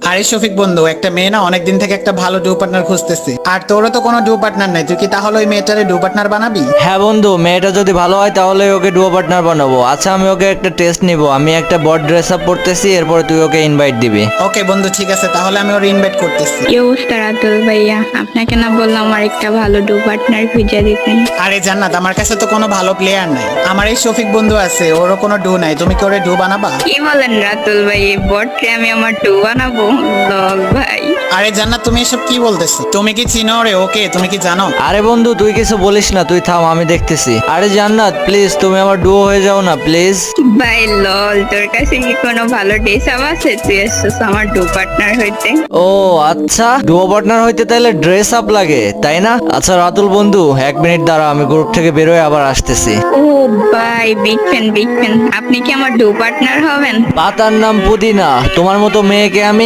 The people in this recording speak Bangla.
আরে শফিক বন্ধু, একটা মেয়ে না অনেকদিন থেকে একটা ভালো ডু পার্টনার খুঁজতেছে, আর তোরও তো কোনো ডু পার্টনার নাই, তুই কি তাহলে ওই মেয়েটারে ডু পার্টনার বানাবি? হ্যাঁ বন্ধু, মেয়েটা যদি ভালো হয় তাহলে ওকে ডুও পার্টনার বানাবো। আচ্ছা, আমি ওকে একটা টেস্ট নিব। আমি একটা বড ড্রেস আপ করতেছি, এরপরে তুই ওকে ইনভাইট দিবি। ওকে বন্ধু, ঠিক আছে, তাহলে আমি ওর ইনভাইট করতেছি। কি অবস্থা রাতুল ভাইয়া? আপনাকে না বললাম আমার একটা ভালো ডু পার্টনার খুঁজে দিতেন? আরে জান্নাত, আমার কাছে তো কোনো ভালো প্লেয়ার নাই, আমার এই শফিক বন্ধু আছে, ওরও কোনো ডু নাই, তুমি কি ওরে ডু বানাবা? কি বলেন রাতুল ভাই, এই বটকে আমি আমার ডু বানাবো? লল ভাই। আরে জান্নাত, তুমি এসব কি বলতেছো? তুমি কি চিনো ওরে? ওকে তুমি কি জানো? আরে বন্ধু, তুই কিছু বলিস না, তুই থাম, আমি দেখতেছি। আরে জান্নাত, প্লিজ তুমি আমার ডুও হয়ে যাও না প্লিজ। ভাই লল, তোর কাছে কি কোনো ভালো ড্রেস আপ আছে? তুই এসছিস আমার ডু পার্টনার হইতে? ও আচ্ছা, ডুও পার্টনার হইতে তাহলে ড্রেস আপ লাগে, তাই না? আচ্ছা রাতুল বন্ধু, 1 মিনিট দাঁড়া, আমি গ্রুপ থেকে বেরোয় আবার আসতেছি। ও ভাই, বিগ ফ্যান বিগ ফ্যান। আপনি কি আমার ডু পার্টনার হবেন? পাতার নাম পুদিনা, তোমার মতো মেয়েকে আমি